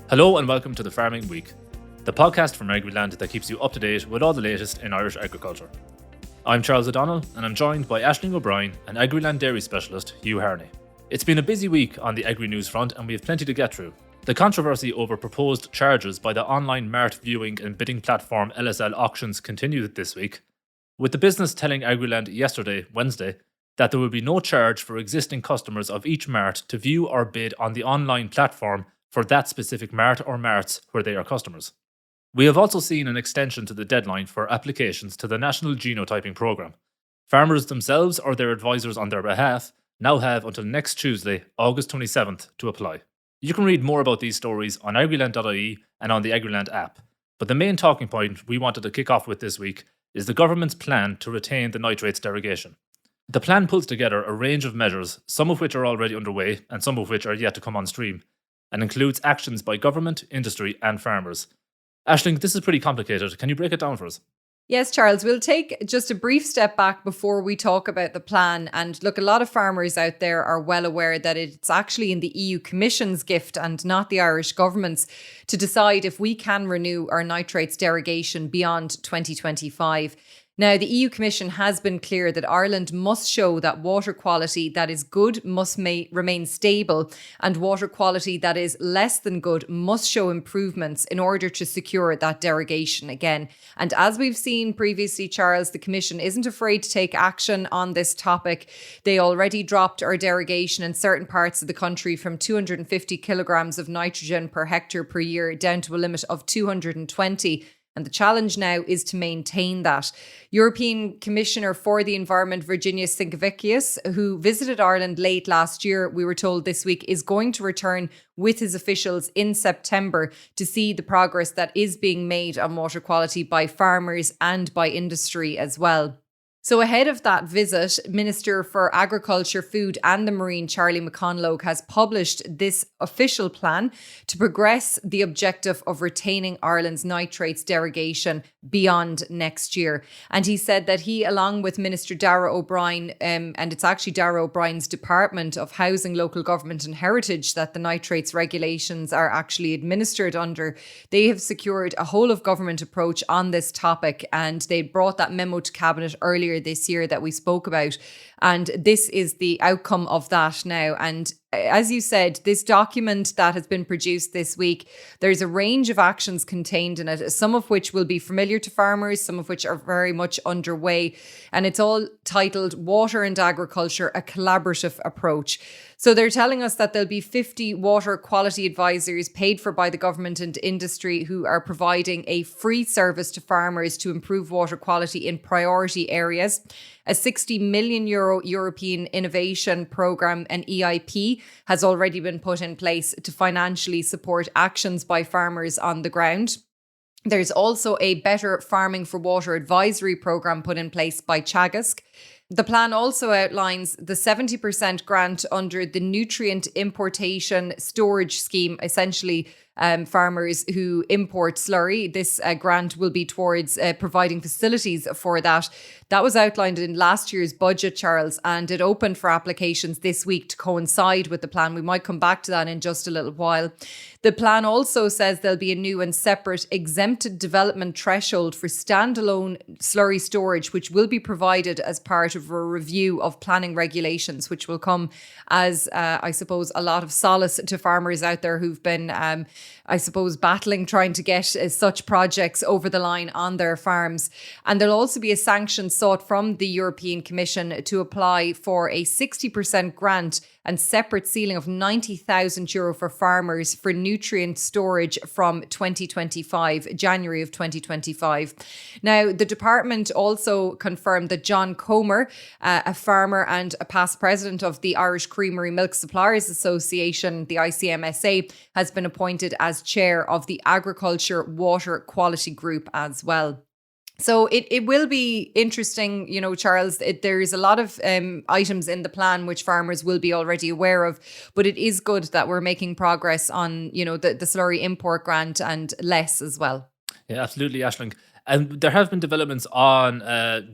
Hello and welcome to the Farming Week, the podcast from Agriland that keeps you up to date with all the latest in Irish agriculture. I'm Charles O'Donnell and I'm joined by Aisling O'Brien and Agriland dairy specialist Hugh Harney. It's been a busy week on the agri-news front and we have plenty to get through. The controversy over proposed charges by the online mart viewing and bidding platform LSL Auctions continued this week, with the business telling Agriland yesterday, Wednesday, that there will be no charge for existing customers of each mart to view or bid on the online platform for that specific mart or marts where they are customers. We have also seen an extension to the deadline for applications to the National Genotyping Programme. Farmers themselves or their advisors on their behalf now have until next Tuesday, August 27th, to apply. You can read more about these stories on Agriland.ie and on the Agriland app, but the main talking point we wanted to kick off with this week is the government's plan to retain the nitrates derogation. The plan pulls together a range of measures, some of which are already underway and some of which are yet to come on stream, and includes actions by government, industry and farmers. Aisling, this is pretty complicated. Can you break it down for us? Yes, Charles, we'll take just a brief step back before we talk about the plan. And look, a lot of farmers out there are well aware that it's actually in the EU Commission's gift and not the Irish government's to decide if we can renew our nitrates derogation beyond 2025. Now, the EU Commission has been clear that Ireland must show that water quality that is good must remain stable, and water quality that is less than good must show improvements in order to secure that derogation again. And as we've seen previously, Charles, the Commission isn't afraid to take action on this topic. They already dropped our derogation in certain parts of the country from 250 kilograms of nitrogen per hectare per year down to a limit of 220. And the challenge now is to maintain that. European Commissioner for the Environment, Virginijus Sinkevicius, who visited Ireland late last year, we were told this week, is going to return with his officials in September to see the progress that is being made on water quality by farmers and by industry as well. So ahead of that visit, Minister for Agriculture, Food and the Marine, Charlie McConalogue, has published this official plan to progress the objective of retaining Ireland's nitrates derogation beyond next year. And he said that he, along with Minister Darragh O'Brien, and it's actually Darragh O'Brien's Department of Housing, Local Government and Heritage that the nitrates regulations are actually administered under, they have secured a whole of government approach on this topic, and they brought that memo to Cabinet earlier this year that we spoke about. And this is the outcome of that now. And as you said, this document that has been produced this week, there's a range of actions contained in it, some of which will be familiar to farmers, some of which are very much underway. And it's all titled Water and Agriculture, a Collaborative Approach. So they're telling us that there'll be 50 water quality advisors paid for by the government and industry who are providing a free service to farmers to improve water quality in priority areas. A €60 million European Innovation Programme, an EIP, has already been put in place to financially support actions by farmers on the ground. There's also a Better Farming for Water advisory programme put in place by Teagasc. The plan also outlines the 70% grant under the Nutrient Importation Storage Scheme, essentially farmers who import slurry. This grant will be towards providing facilities for that. That was outlined in last year's budget, Charles, and it opened for applications this week to coincide with the plan. We might come back to that in just a little while. The plan also says there'll be a new and separate exempted development threshold for standalone slurry storage, which will be provided as part of a review of planning regulations, which will come as, I suppose, a lot of solace to farmers out there who've been, battling, trying to get such projects over the line on their farms. And there'll also be a sanction sought from the European Commission to apply for a 60% grant and separate ceiling of €90,000 for farmers for nutrient storage from 2025, January of 2025. Now, the department also confirmed that John Comer, a farmer and a past president of the Irish Creamery Milk Suppliers Association, the ICMSA, has been appointed as chair of the Agriculture Water Quality Group as well. So it will be interesting, you know, Charles. There's a lot of items in the plan which farmers will be already aware of, but it is good that we're making progress on, you know, the slurry import grant and less as well. Yeah, absolutely, Aisling. And there have been developments on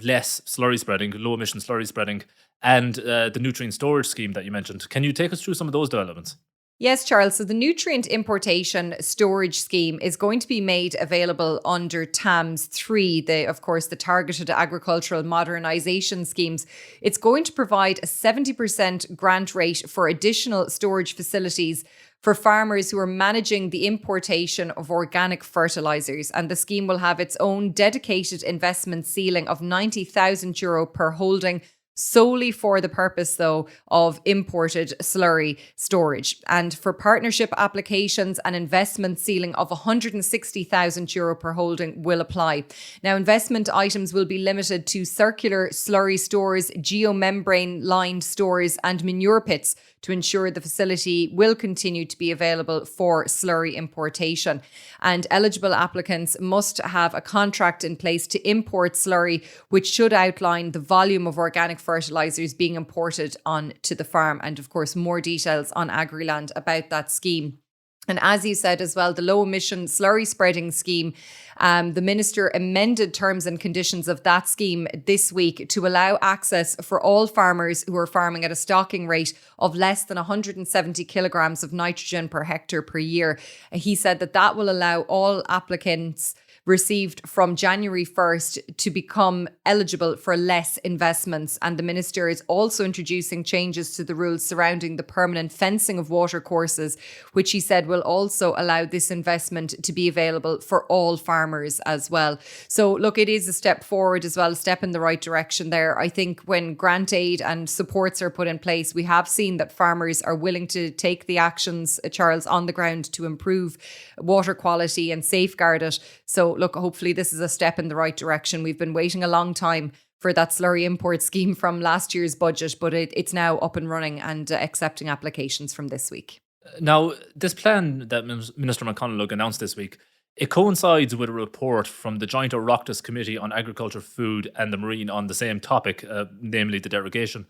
less slurry spreading, low emission slurry spreading, and the nutrient storage scheme that you mentioned. Can you take us through some of those developments? Yes, Charles. So the nutrient importation storage scheme is going to be made available under TAMS 3, of course, the Targeted Agricultural Modernisation Schemes. It's going to provide a 70% grant rate for additional storage facilities for farmers who are managing the importation of organic fertilisers. And the scheme will have its own dedicated investment ceiling of €90,000 per holding, solely for the purpose, though, of imported slurry storage. And for partnership applications, an investment ceiling of €160,000 per holding will apply. Now, investment items will be limited to circular slurry stores, geomembrane-lined stores and manure pits to ensure the facility will continue to be available for slurry importation. And eligible applicants must have a contract in place to import slurry, which should outline the volume of organic fertilisers being imported onto the farm. And of course, more details on Agriland about that scheme. And as you said as well, the low emission slurry spreading scheme, the minister amended terms and conditions of that scheme this week to allow access for all farmers who are farming at a stocking rate of less than 170 kilograms of nitrogen per hectare per year. He said that will allow all applicants received from January 1st to become eligible for less investments. And the minister is also introducing changes to the rules surrounding the permanent fencing of watercourses, which he said will also allow this investment to be available for all farmers as well. So look, it is a step forward as well, a step in the right direction there. I think when grant aid and supports are put in place, we have seen that farmers are willing to take the actions, Charles, on the ground to improve water quality and safeguard it. So look, hopefully this is a step in the right direction. We've been waiting a long time for that slurry import scheme from last year's budget, but it's now up and running and accepting applications from this week. Now, this plan that Minister McConnell announced this week, it coincides with a report from the Joint Oireachtas Committee on Agriculture, Food and the Marine on the same topic, namely the derogation.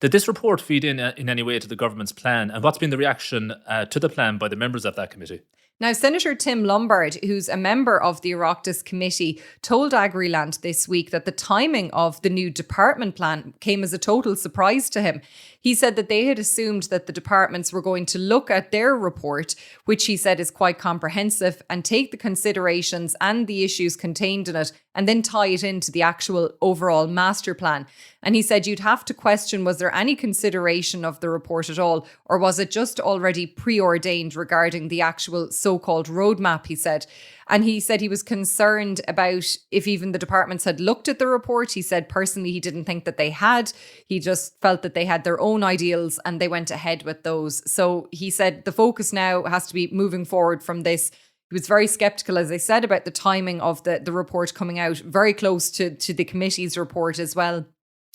Did this report feed in any way to the government's plan? And what's been the reaction to the plan by the members of that committee? Now, Senator Tim Lombard, who's a member of the Oireachtas Committee, told Agriland this week that the timing of the new department plan came as a total surprise to him. He said that they had assumed that the departments were going to look at their report, which he said is quite comprehensive, and take the considerations and the issues contained in it and then tie it into the actual overall master plan. And he said you'd have to question, was there any consideration of the report at all, or was it just already preordained regarding the actual so-called roadmap, he said. And he said he was concerned about if even the departments had looked at the report. He said personally he didn't think that they had. He just felt that they had their own ideals and they went ahead with those. So he said the focus now has to be moving forward from this. He was very sceptical, as I said, about the timing of the report coming out, very close to the committee's report as well.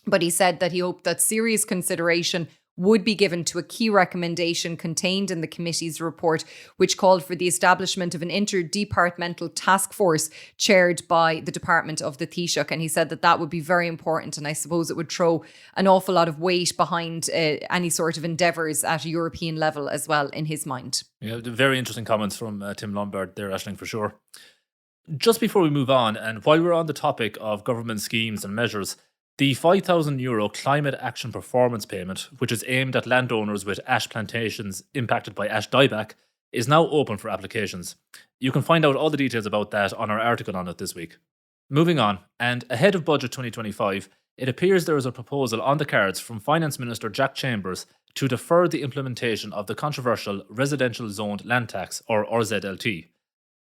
But he said that he hoped that serious consideration would be given to a key recommendation contained in the committee's report, which called for the establishment of an interdepartmental task force chaired by the Department of the Taoiseach. And he said that would be very important. And I suppose it would throw an awful lot of weight behind any sort of endeavours at a European level as well, in his mind. Yeah, very interesting comments from Tim Lombard there, Aisling, for sure. Just before we move on, and while we're on the topic of government schemes and measures, the €5,000 Climate Action Performance Payment, which is aimed at landowners with ash plantations impacted by ash dieback, is now open for applications. You can find out all the details about that on our article on it this week. Moving on, and ahead of Budget 2025, it appears there is a proposal on the cards from Finance Minister Jack Chambers to defer the implementation of the controversial Residential Zoned Land Tax, or RZLT.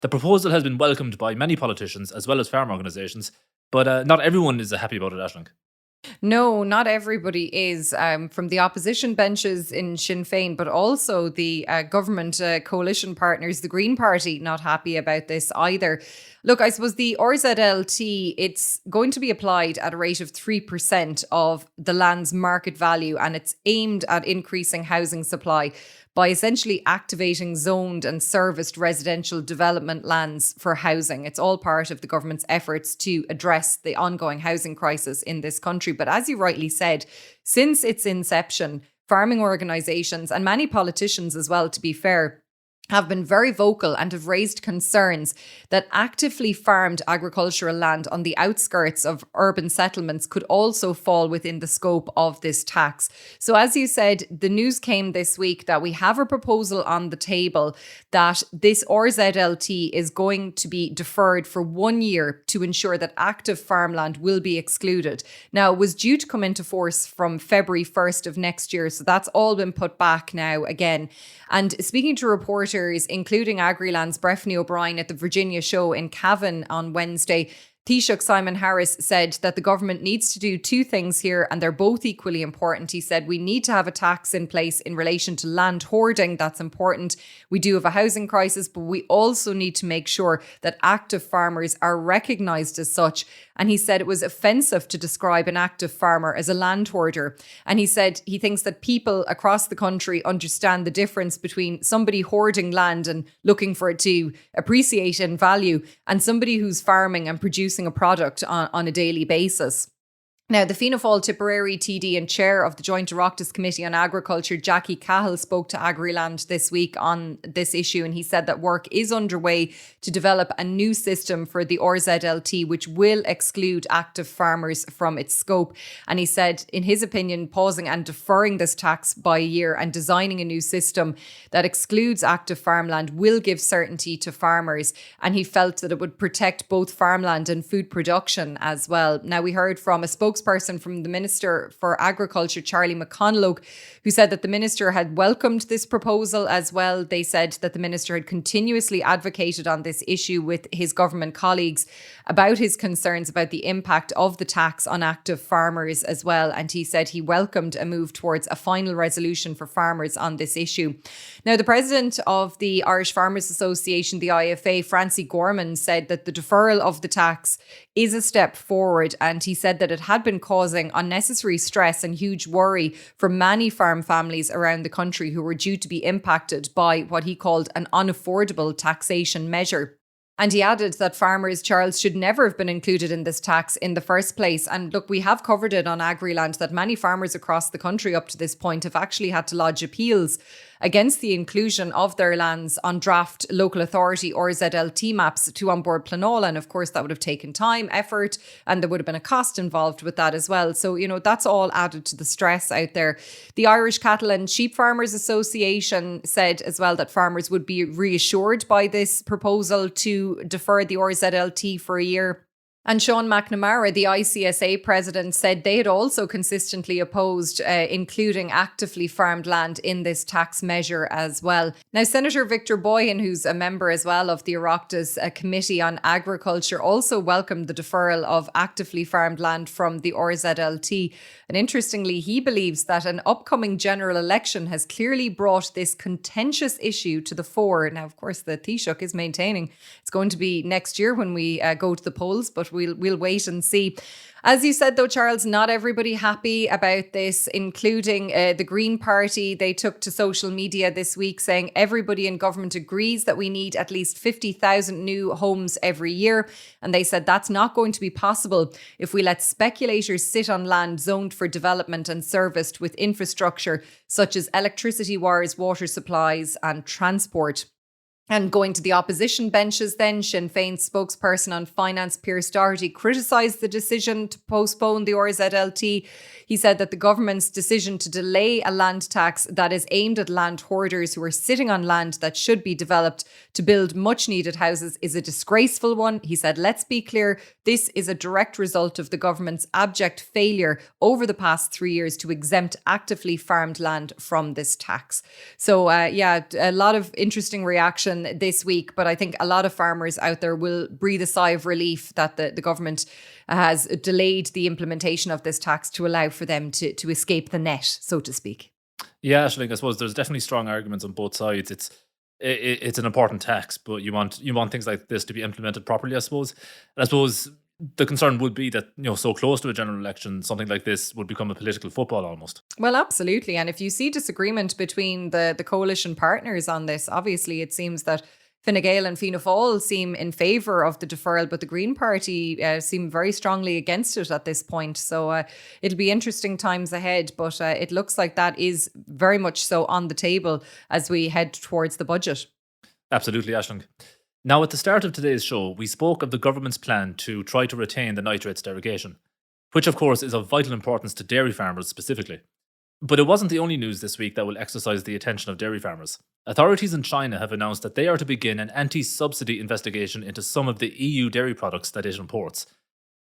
The proposal has been welcomed by many politicians as well as farm organisations, but not everyone is happy about it, Aisling. No, not everybody is, from the opposition benches in Sinn Féin, but also the government coalition partners, the Green Party, not happy about this either. Look, I suppose the RZLT, it's going to be applied at a rate of 3% of the land's market value, and it's aimed at increasing housing supply by essentially activating zoned and serviced residential development lands for housing. It's all part of the government's efforts to address the ongoing housing crisis in this country. But as you rightly said, since its inception, farming organisations and many politicians as well, to be fair, have been very vocal and have raised concerns that actively farmed agricultural land on the outskirts of urban settlements could also fall within the scope of this tax. So as you said, the news came this week that we have a proposal on the table that this RZLT is going to be deferred for 1 year to ensure that active farmland will be excluded. Now, it was due to come into force from February 1st of next year, so that's all been put back now again. And speaking to reporters, including Agriland's Breffney O'Brien at the Virginia show in Cavan on Wednesday, Taoiseach Simon Harris said that the government needs to do two things here, and they're both equally important. He said we need to have a tax in place in relation to land hoarding. That's important. We do have a housing crisis, but we also need to make sure that active farmers are recognised as such. And he said it was offensive to describe an active farmer as a land hoarder. And he said he thinks that people across the country understand the difference between somebody hoarding land and looking for it to appreciate in value and somebody who's farming and producing a product on a daily basis. Now, the Fianna Fáil Tipperary TD and chair of the Joint Oireachtas Committee on Agriculture, Jackie Cahill, spoke to Agriland this week on this issue, and he said that work is underway to develop a new system for the RZLT, which will exclude active farmers from its scope. And he said, in his opinion, pausing and deferring this tax by a year and designing a new system that excludes active farmland will give certainty to farmers. And he felt that it would protect both farmland and food production as well. Now, we heard from a spokesperson from the Minister for Agriculture, Charlie McConalogue, who said that the Minister had welcomed this proposal as well. They said that the Minister had continuously advocated on this issue with his government colleagues about his concerns about the impact of the tax on active farmers as well. And he said he welcomed a move towards a final resolution for farmers on this issue. Now, the President of the Irish Farmers Association, the IFA, Francie Gorman, said that the deferral of the tax is a step forward. And he said that it had been causing unnecessary stress and huge worry for many farm families around the country who were due to be impacted by what he called an unaffordable taxation measure. And he added that farmers, Charles, should never have been included in this tax in the first place. And look, we have covered it on Agriland that many farmers across the country up to this point have actually had to lodge appeals against the inclusion of their lands on draft local authority or ZLT maps to onboard Planola. And of course, that would have taken time, effort, and there would have been a cost involved with that as well. So, that's all added to the stress out there. The Irish Cattle and Sheep Farmers Association said as well that farmers would be reassured by this proposal to defer the RZLT for a year. And Sean McNamara, the ICSA president, said they had also consistently opposed including actively farmed land in this tax measure as well. Now, Senator Victor Boyhan, who's a member as well of the Oireachtas Committee on Agriculture, also welcomed the deferral of actively farmed land from the RZLT. And interestingly, he believes that an upcoming general election has clearly brought this contentious issue to the fore. Now, of course, the Taoiseach is maintaining it's going to be next year when we go to the polls, but we'll wait and see. As you said, though, Charles, not everybody happy about this, including the Green Party. They took to social media this week saying everybody in government agrees that we need at least 50,000 new homes every year. And they said that's not going to be possible if we let speculators sit on land zoned for development and serviced with infrastructure such as electricity wires, water supplies and transport. And going to the opposition benches then, Sinn Féin's spokesperson on finance, Pearse Doherty, criticised the decision to postpone the RZLT. He said that the government's decision to delay a land tax that is aimed at land hoarders who are sitting on land that should be developed to build much needed houses is a disgraceful one. He said, let's be clear, this is a direct result of the government's abject failure over the past 3 years to exempt actively farmed land from this tax. So a lot of interesting reaction this week, but I think a lot of farmers out there will breathe a sigh of relief that the government has delayed the implementation of this tax to allow for them to escape the net, so to speak. Yeah, Ashling, I suppose there's definitely strong arguments on both sides. It's an important tax, but you want things like this to be implemented properly, I suppose. And I suppose the concern would be that, so close to a general election, something like this would become a political football almost. Well, absolutely. And if you see disagreement between the coalition partners on this, obviously it seems that Fine Gael and Fianna Fáil seem in favour of the deferral, but the Green Party seem very strongly against it at this point. So it'll be interesting times ahead, but it looks like that is very much so on the table as we head towards the budget. Absolutely, Aisling. Now, at the start of today's show, we spoke of the government's plan to try to retain the nitrates derogation, which of course is of vital importance to dairy farmers specifically. But it wasn't the only news this week that will exercise the attention of dairy farmers. Authorities in China have announced that they are to begin an anti-subsidy investigation into some of the EU dairy products that it imports.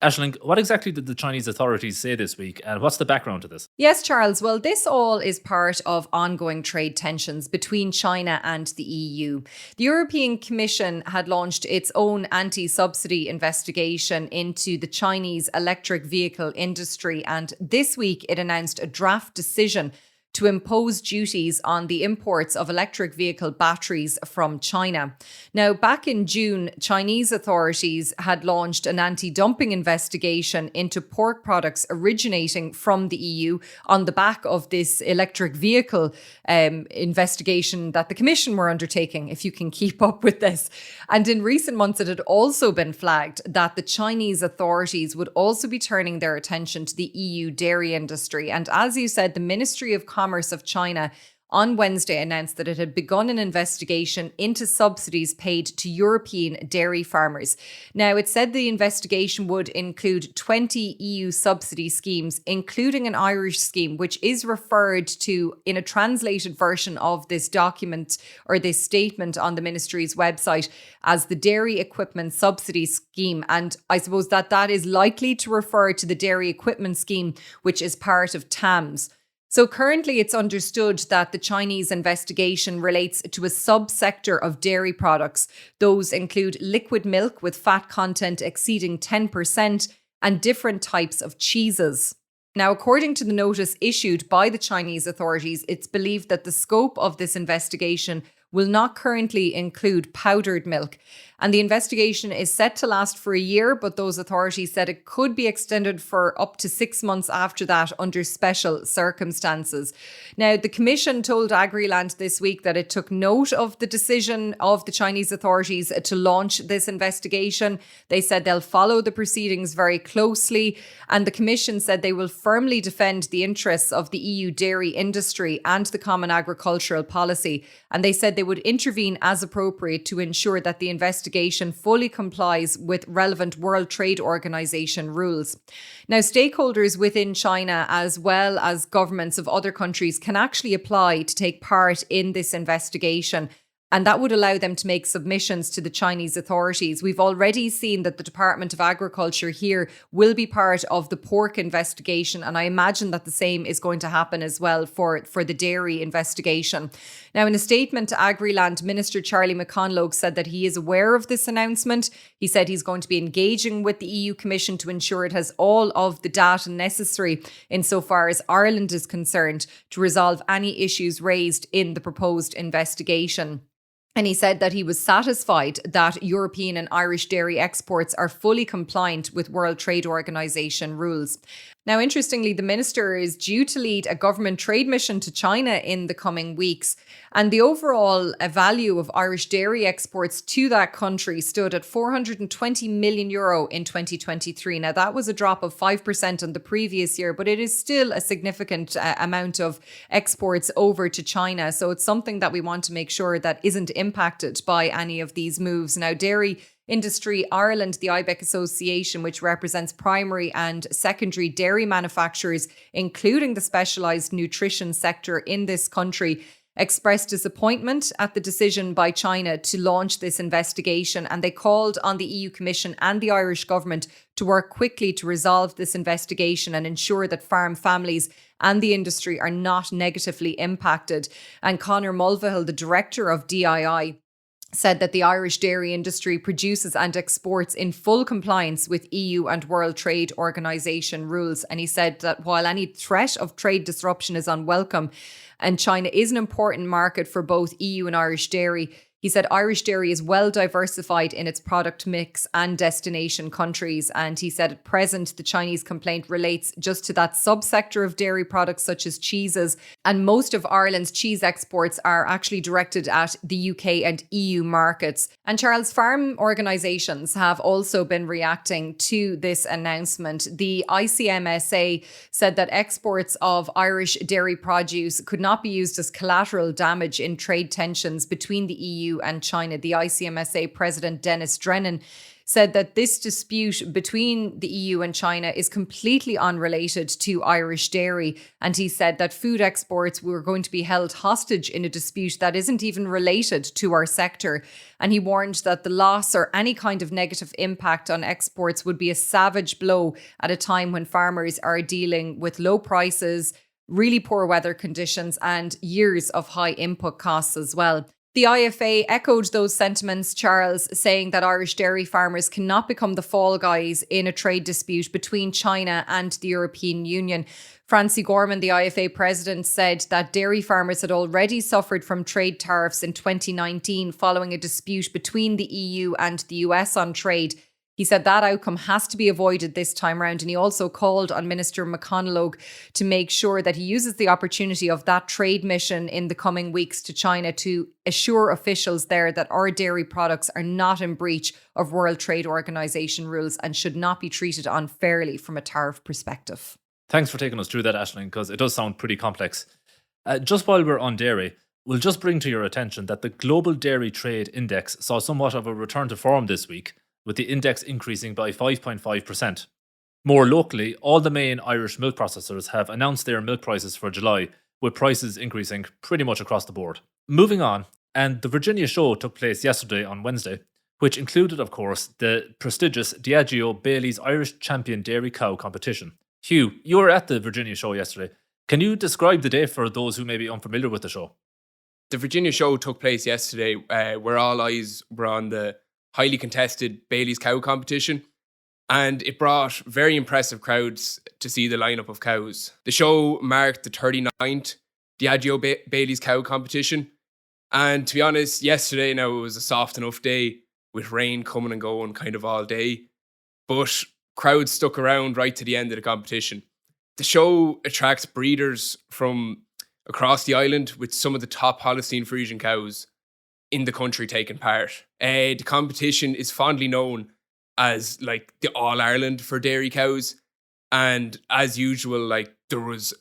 Aisling, what exactly did the Chinese authorities say this week, and what's the background to this? Yes, Charles. Well, this all is part of ongoing trade tensions between China and the EU. The European Commission had launched its own anti-subsidy investigation into the Chinese electric vehicle industry, and this week it announced a draft decision to impose duties on the imports of electric vehicle batteries from China. Now, back in June, Chinese authorities had launched an anti-dumping investigation into pork products originating from the EU on the back of this electric vehicle investigation that the Commission were undertaking, if you can keep up with this. And in recent months, it had also been flagged that the Chinese authorities would also be turning their attention to the EU dairy industry. And as you said, the Ministry of Commerce of China on Wednesday announced that it had begun an investigation into subsidies paid to European dairy farmers. Now, it said the investigation would include 20 EU subsidy schemes, including an Irish scheme, which is referred to in a translated version of this document or this statement on the ministry's website as the Dairy Equipment Subsidy Scheme. And I suppose that is likely to refer to the Dairy Equipment Scheme, which is part of TAMS. So currently it's understood that the Chinese investigation relates to a subsector of dairy products. Those include liquid milk with fat content exceeding 10% and different types of cheeses. Now, according to the notice issued by the Chinese authorities, it's believed that the scope of this investigation will not currently include powdered milk. And the investigation is set to last for a year, but those authorities said it could be extended for up to 6 months after that under special circumstances. Now, the Commission told Agriland this week that it took note of the decision of the Chinese authorities to launch this investigation. They said they'll follow the proceedings very closely, and the Commission said they will firmly defend the interests of the EU dairy industry and the Common Agricultural Policy. And they said they would intervene as appropriate to ensure that the investigation fully complies with relevant World Trade Organization rules. Now, stakeholders within China, as well as governments of other countries, can actually apply to take part in this investigation. And that would allow them to make submissions to the Chinese authorities. We've already seen that the Department of Agriculture here will be part of the pork investigation. And I imagine that the same is going to happen as well for the dairy investigation. Now, in a statement to Agriland, Minister Charlie McConlogue said that he is aware of this announcement. He said he's going to be engaging with the EU Commission to ensure it has all of the data necessary insofar as Ireland is concerned to resolve any issues raised in the proposed investigation. And he said that he was satisfied that European and Irish dairy exports are fully compliant with World Trade Organization rules. Now, interestingly, the minister is due to lead a government trade mission to China in the coming weeks. And the overall value of Irish dairy exports to that country stood at €420 million in 2023. Now, that was a drop of 5% on the previous year, but it is still a significant amount of exports over to China. So it's something that we want to make sure that isn't impacted by any of these moves. Now, Dairy Industry Ireland, the IBEC Association, which represents primary and secondary dairy manufacturers, including the specialised nutrition sector in this country, expressed disappointment at the decision by China to launch this investigation, and they called on the EU Commission and the Irish government to work quickly to resolve this investigation and ensure that farm families and the industry are not negatively impacted. And Conor Mulvihill, the director of DII, said that the Irish dairy industry produces and exports in full compliance with EU and World Trade Organization rules. And he said that while any threat of trade disruption is unwelcome and China is an important market for both EU and Irish dairy, he said Irish dairy is well diversified in its product mix and destination countries. And he said at present, the Chinese complaint relates just to that subsector of dairy products such as cheeses And most of Ireland's cheese exports are actually directed at the UK and EU markets. And Charles, farm organisations have also been reacting to this announcement. The ICMSA said that exports of Irish dairy produce could not be used as collateral damage in trade tensions between the EU and China. The ICMSA President Denis Drennan said that this dispute between the EU and China is completely unrelated to Irish dairy. And he said that food exports were going to be held hostage in a dispute that isn't even related to our sector. And he warned that the loss or any kind of negative impact on exports would be a savage blow at a time when farmers are dealing with low prices, really poor weather conditions, and years of high input costs as well. The IFA echoed those sentiments, Charles, saying that Irish dairy farmers cannot become the fall guys in a trade dispute between China and the European Union. Francie Gorman, the IFA president, said that dairy farmers had already suffered from trade tariffs in 2019 following a dispute between the EU and the US on trade. He said that outcome has to be avoided this time round, and he also called on Minister McConalogue to make sure that he uses the opportunity of that trade mission in the coming weeks to China to assure officials there that our dairy products are not in breach of World Trade Organization rules and should not be treated unfairly from a tariff perspective. Thanks for taking us through that, Aisling, because it does sound pretty complex. Just while we're on dairy, we'll just bring to your attention that the Global Dairy Trade Index saw somewhat of a return to form this week, with the index increasing by 5.5%. More locally, all the main Irish milk processors have announced their milk prices for July, with prices increasing pretty much across the board. Moving on, and the Virginia show took place yesterday on Wednesday, which included, of course, the prestigious Diageo Bailey's Irish Champion Dairy Cow competition. Hugh, you were at the Virginia show yesterday. Can you describe the day for those who may be unfamiliar with the show? The Virginia show took place yesterday, where all eyes were on the highly contested Bailey's Cow competition, and it brought very impressive crowds to see the lineup of cows. The show marked the 39th Diageo Bailey's Cow competition, and to be honest, yesterday now it was a soft enough day with rain coming and going kind of all day, but crowds stuck around right to the end of the competition. The show attracts breeders from across the island, with some of the top Holstein Friesian cows in the country taking part. The competition is fondly known as like the All Ireland for dairy cows, and as usual, like there was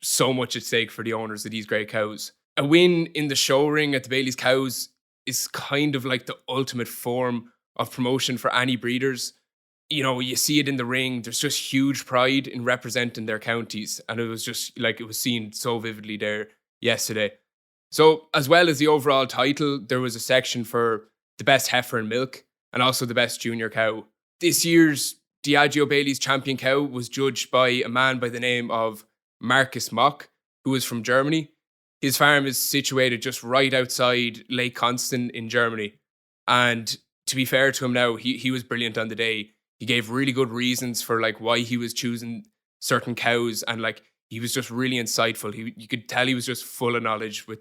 so much at stake for the owners of these great cows. A win in the show ring at the Bailey's Cows is kind of like the ultimate form of promotion for any breeders. You know, you see it in the ring, there's just huge pride in representing their counties, and it was just like it was seen so vividly there yesterday. So, as well as the overall title, there was a section for the best heifer and milk, and also the best junior cow. This year's Diageo Bailey's Champion Cow was judged by a man by the name of Marcus Mock, who is from Germany. His farm is situated just right outside Lake Constance in Germany. And to be fair to him now, he was brilliant on the day. He gave really good reasons for like why he was choosing certain cows, and like he was just really insightful. You could tell he was just full of knowledge with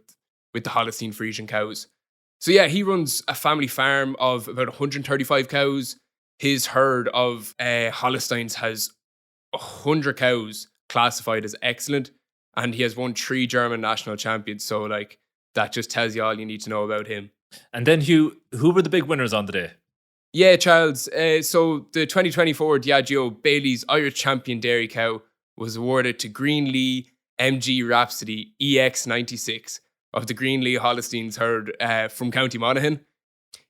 the Holstein Friesian cows. So yeah, he runs a family farm of about 135 cows. His herd of Holsteins has 100 cows classified as excellent, and he has won 3 German national champions. So like that just tells you all you need to know about him. And then Hugh, who were the big winners on the day? Yeah, Charles. So the 2024 Diageo Bailey's Irish Champion Dairy Cow was awarded to Greenlee MG Rhapsody EX96 of the Greenlee Holsteins herd from County Monaghan.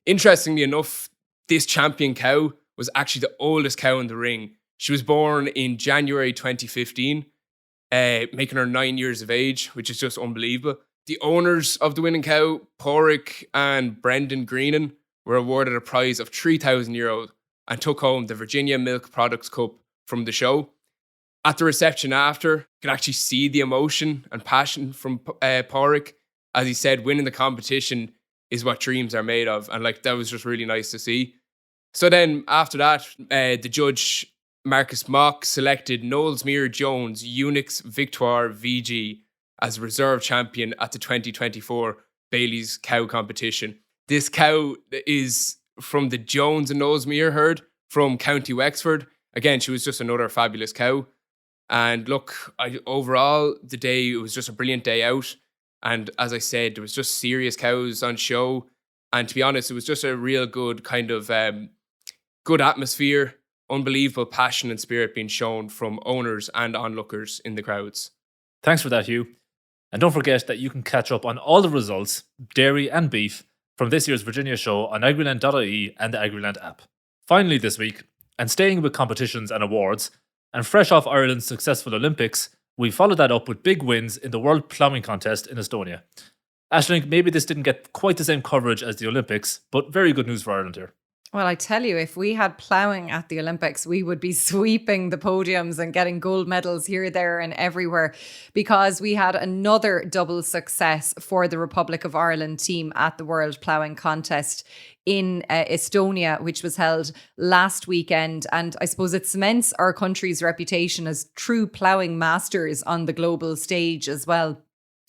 Interestingly enough, this champion cow was actually the oldest cow in the ring. She was born in January 2015, making her 9 years of age, which is just unbelievable. The owners of the winning cow, Porrick and Brendan Greenan, were awarded a prize of €3,000 and took home the Virginia Milk Products Cup from the show. At the reception after, you could actually see the emotion and passion from Porrick. As he said, winning the competition is what dreams are made of. And like that was just really nice to see. So then after that, the judge, Marcus Mock, selected Knowlesmere Jones Unix Victoire VG as reserve champion at the 2024 Bailey's Cow competition. This cow is from the Jones and Knowlesmere herd from County Wexford. Again, she was just another fabulous cow. And look, overall, the day, it was just a brilliant day out. And as I said, there was just serious cows on show. And to be honest, it was just a real good kind of good atmosphere, unbelievable passion and spirit being shown from owners and onlookers in the crowds. Thanks for that, Hugh. And don't forget that you can catch up on all the results, dairy and beef, from this year's Virginia show on Agriland.ie and the Agriland app. Finally this week, and staying with competitions and awards, and fresh off Ireland's successful Olympics, we followed that up with big wins in the World Ploughing Contest in Estonia. Aisling, maybe this didn't get quite the same coverage as the Olympics, but very good news for Ireland here. Well, I tell you, if we had ploughing at the Olympics, we would be sweeping the podiums and getting gold medals here, there and everywhere, because we had another double success for the Republic of Ireland team at the World Ploughing Contest in Estonia, which was held last weekend. And I suppose it cements our country's reputation as true ploughing masters on the global stage as well.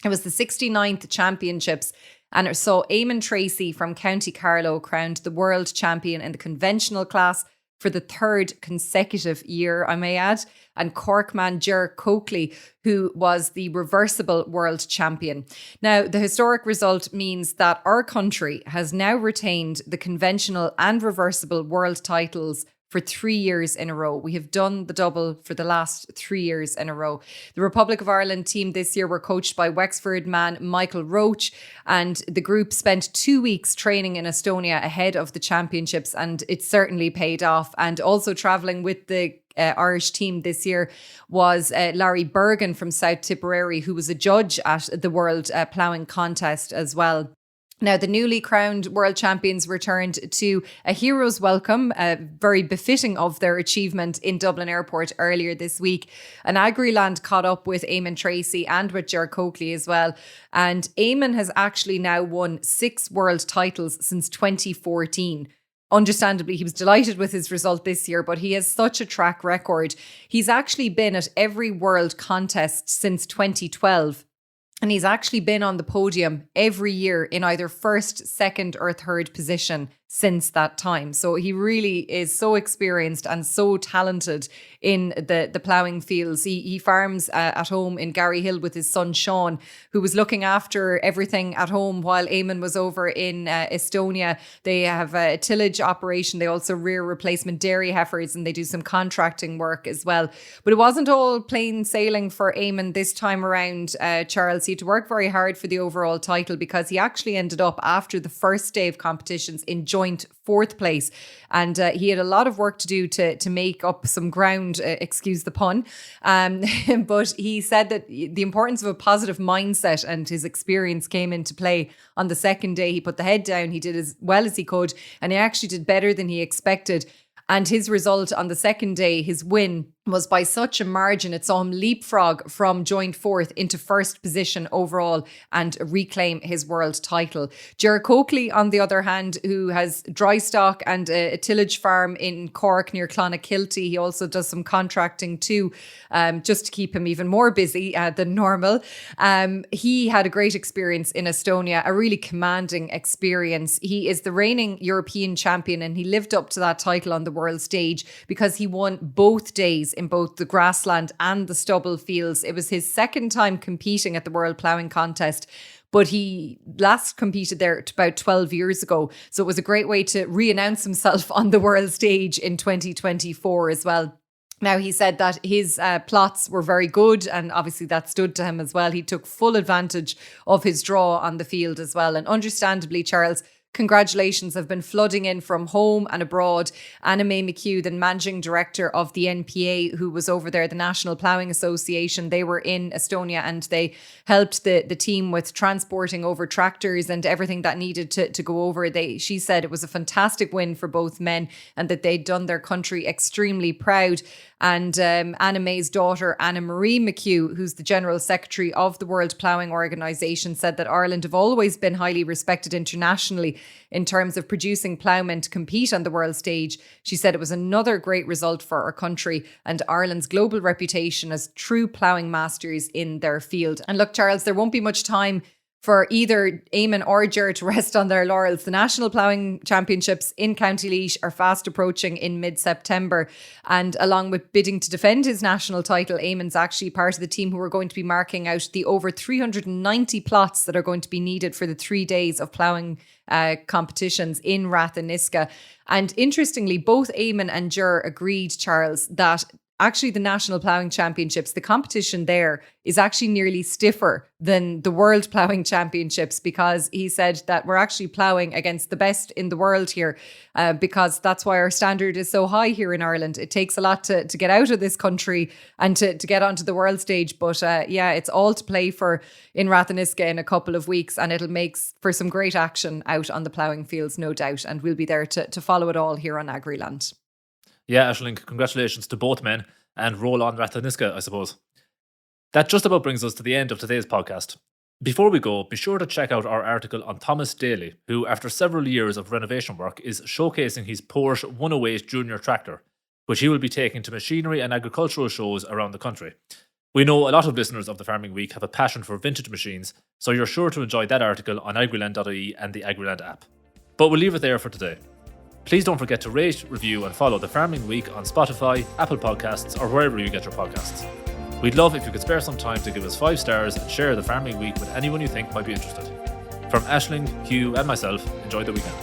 It was the 69th championships, and it saw Eamon Tracy from County Carlow crowned the world champion in the conventional class for the third consecutive year, I may add, and Cork man Ger Coakley, who was the reversible world champion. Now, the historic result means that our country has now retained the conventional and reversible world titles for 3 years in a row. We have done the double for the last 3 years in a row. The Republic of Ireland team this year were coached by Wexford man Michael Roach, and the group spent 2 weeks training in Estonia ahead of the championships, and it certainly paid off. And also travelling with the Irish team this year was Larry Bergen from South Tipperary, who was a judge at the World Ploughing Contest as well. Now, the newly crowned world champions returned to a hero's welcome, very befitting of their achievement in Dublin Airport earlier this week. And Agriland caught up with Eamon Tracy and with Ger Coakley as well. And Eamon has actually now won 6 world titles since 2014. Understandably, he was delighted with his result this year, but he has such a track record. He's actually been at every world contest since 2012. And he's actually been on the podium every year in either first, second or third position since that time. So he really is so experienced and so talented in the ploughing fields. He farms at home in Garryhill with his son Sean, who was looking after everything at home while Eamon was over in Estonia. They have a tillage operation. They also rear replacement dairy heifers, and they do some contracting work as well. But it wasn't all plain sailing for Eamon this time around, Charles. He had to work very hard for the overall title, because he actually ended up, after the first day of competitions, in joint 4th place. And he had a lot of work to do to make up some ground, excuse the pun. But he said that the importance of a positive mindset and his experience came into play on the second day. He put the head down, he did as well as he could, and he actually did better than he expected. And his result on the second day, his win, was by such a margin. It saw him leapfrog from joint 4th into first position overall and reclaim his world title. Ger Coakley, on the other hand, who has dry stock and a tillage farm in Cork near Clonakilty. He also does some contracting too, just to keep him even more busy than normal. He had a great experience in Estonia, a really commanding experience. He is the reigning European champion, and he lived up to that title on the world stage because he won both days in both the grassland and the stubble fields. It was his second time competing at the World Ploughing Contest, but he last competed there about 12 years ago. So it was a great way to re-announce himself on the world stage in 2024 as well. Now, he said that his plots were very good, and obviously that stood to him as well. He took full advantage of his draw on the field as well. And understandably, Charles, congratulations have been flooding in from home and abroad. Anna May McHugh, the managing director of the NPA, who was over there, the National Ploughing Association, they were in Estonia and they helped the team with transporting over tractors and everything that needed to go over. She said it was a fantastic win for both men and that they'd done their country extremely proud. And Anna May's daughter, Anna Marie McHugh, who's the General Secretary of the World Ploughing Organisation, said that Ireland have always been highly respected internationally in terms of producing ploughmen to compete on the world stage. She said it was another great result for our country and Ireland's global reputation as true ploughing masters in their field. And look, Charles, there won't be much time for either Eamon or Ger to rest on their laurels. The National Ploughing Championships in County Laois are fast approaching in mid-September. And along with bidding to defend his national title, Eamon's actually part of the team who are going to be marking out the over 390 plots that are going to be needed for the 3 days of ploughing competitions in Ratheniska. And interestingly, both Eamon and Ger agreed, Charles, that actually the National Ploughing Championships, the competition there is actually nearly stiffer than the World Ploughing Championships, because he said that we're actually ploughing against the best in the world here, because that's why our standard is so high here in Ireland. It takes a lot to get out of this country and to get onto the world stage. But it's all to play for in Ratheniska in a couple of weeks, and it'll make for some great action out on the ploughing fields, no doubt. And we'll be there to follow it all here on Agriland. Yeah, Aisling, congratulations to both men, and roll on Ratheniska, I suppose. That just about brings us to the end of today's podcast. Before we go, be sure to check out our article on Thomas Daly, who, after several years of renovation work, is showcasing his Porsche 108 Junior tractor, which he will be taking to machinery and agricultural shows around the country. We know a lot of listeners of the Farming Week have a passion for vintage machines, so you're sure to enjoy that article on Agriland.ie and the Agriland app. But we'll leave it there for today. Please don't forget to rate, review and follow the Farming Week on Spotify, Apple Podcasts or wherever you get your podcasts. We'd love if you could spare some time to give us 5 stars and share the Farming Week with anyone you think might be interested. From Aisling, Hugh and myself, enjoy the weekend.